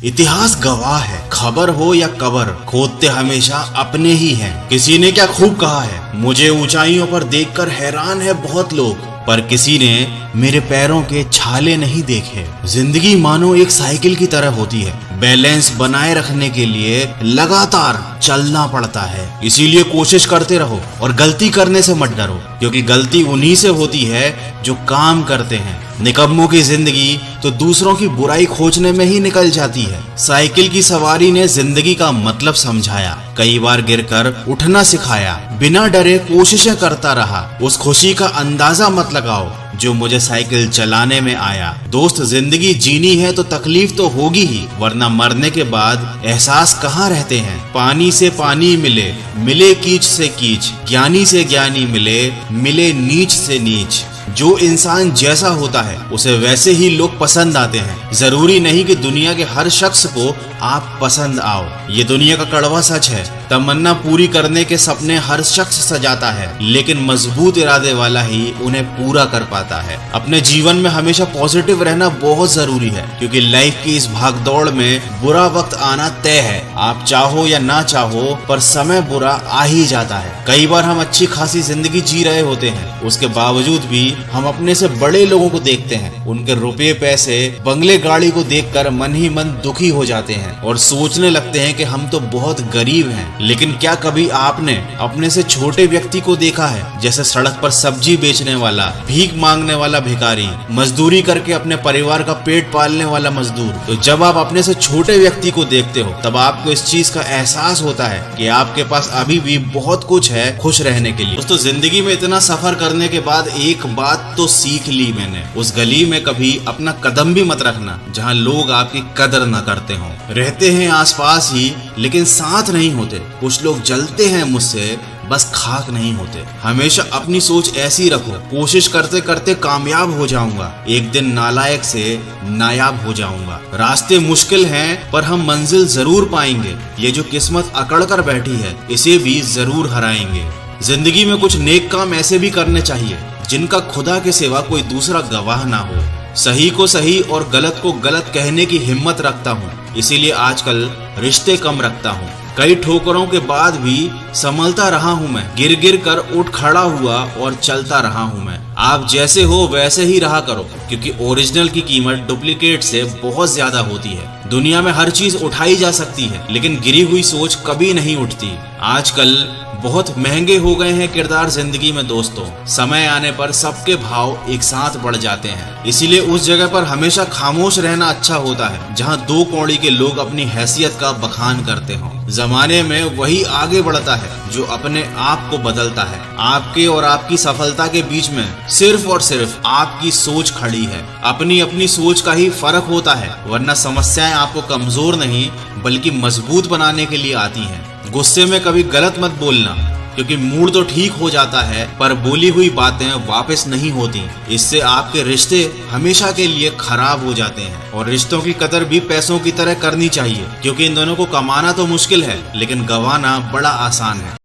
इतिहास गवाह है, खबर हो या कबर, खोदते हमेशा अपने ही हैं। किसी ने क्या खूब कहा है, मुझे ऊंचाइयों पर देखकर हैरान है बहुत लोग, पर किसी ने मेरे पैरों के छाले नहीं देखे। जिंदगी मानो एक साइकिल की तरह होती है, बैलेंस बनाए रखने के लिए लगातार चलना पड़ता है। इसीलिए कोशिश करते रहो और गलती करने से मत डरो, क्योंकि गलती उन्हीं से होती है जो काम करते हैं। निकम्मों की जिंदगी तो दूसरों की बुराई खोजने में ही निकल जाती है। साइकिल की सवारी ने जिंदगी का मतलब समझाया, कई बार गिरकर उठना सिखाया, बिना डरे कोशिशें करता रहा। उस खुशी का अंदाजा मत लगाओ जो मुझे साइकिल चलाने में आया। दोस्त, जिंदगी जीनी है तो तकलीफ तो होगी ही, वरना मरने के बाद एहसास कहाँ रहते हैं। पानी से पानी मिले, मिले कीच से कीच, ज्ञानी से ज्ञानी मिले, मिले नीच से नीच। जो इंसान जैसा होता है उसे वैसे ही लोग पसंद आते हैं। जरूरी नहीं कि दुनिया के हर शख्स को आप पसंद आओ, ये दुनिया का कड़वा सच है। तमन्ना पूरी करने के सपने हर शख्स सजाता है, लेकिन मजबूत इरादे वाला ही उन्हें पूरा कर पाता है। अपने जीवन में हमेशा पॉजिटिव रहना बहुत जरूरी है, क्योंकि लाइफ की इस भागदौड़ में बुरा वक्त आना तय है। आप चाहो या ना चाहो, पर समय बुरा आ ही जाता है। कई बार हम अच्छी खासी जिंदगी जी रहे होते हैं, उसके बावजूद भी हम अपने से बड़े लोगों को देखते हैं, उनके रुपये पैसे बंगले गाड़ी को देखकर मन ही मन दुखी हो जाते हैं और सोचने लगते हैं कि हम तो बहुत गरीब हैं। लेकिन क्या कभी आपने अपने से छोटे व्यक्ति को देखा है, जैसे सड़क पर सब्जी बेचने वाला, भीख मांगने वाला भिखारी, मजदूरी करके अपने परिवार का पेट पालने वाला मजदूर? तो जब आप अपने से छोटे व्यक्ति को देखते हो, तब आपको इस चीज का एहसास होता है कि आपके पास अभी भी बहुत कुछ है खुश रहने के लिए। दोस्तों, जिंदगी में इतना सफर करने के बाद एक बात तो सीख ली मैंने, उस गली में कभी अपना कदम भी मत रखना जहाँ लोग आपकी कदर न करते हो। रहते हैं आसपास ही, लेकिन साथ नहीं होते। कुछ लोग जलते हैं मुझसे, बस खाक नहीं होते। हमेशा अपनी सोच ऐसी रखो, कोशिश करते करते कामयाब हो जाऊंगा, एक दिन नालायक से नायाब हो जाऊंगा। रास्ते मुश्किल हैं, पर हम मंजिल जरूर पाएंगे। ये जो किस्मत अकड़ कर बैठी है, इसे भी जरूर हराएंगे। जिंदगी में कुछ नेक काम ऐसे भी करने चाहिए जिनका खुदा के सिवा कोई दूसरा गवाह ना हो। सही को सही और गलत को गलत कहने की हिम्मत रखता हूँ, इसीलिए आजकल रिश्ते कम रखता हूँ। कई ठोकरों के बाद भी संभलता रहा हूँ मैं, गिर गिर कर उठ खड़ा हुआ और चलता रहा हूँ मैं। आप जैसे हो वैसे ही रहा करो, क्योंकि ओरिजिनल की कीमत डुप्लीकेट से बहुत ज्यादा होती है। दुनिया में हर चीज उठाई जा सकती है, लेकिन गिरी हुई सोच कभी नहीं उठती। आजकल बहुत महंगे हो गए हैं किरदार जिंदगी में दोस्तों। समय आने पर सबके भाव एक साथ बढ़ जाते हैं, इसीलिए उस जगह पर हमेशा खामोश रहना अच्छा होता है जहां दो कौड़ी के लोग अपनी हैसियत का बखान करते हों। जमाने में वही आगे बढ़ता है जो अपने आप को बदलता है। आपके और आपकी सफलता के बीच में सिर्फ और सिर्फ आपकी सोच खड़ी है। अपनी अपनी सोच का ही फर्क होता है, वरना समस्याएं आपको कमजोर नहीं बल्कि मजबूत बनाने के लिए आती हैं। गुस्से में कभी गलत मत बोलना, क्योंकि मूड तो ठीक हो जाता है, पर बोली हुई बातें वापस नहीं होती। इससे आपके रिश्ते हमेशा के लिए खराब हो जाते हैं। और रिश्तों की कदर भी पैसों की तरह करनी चाहिए, क्योंकि इन दोनों को कमाना तो मुश्किल है, लेकिन गंवाना बड़ा आसान है।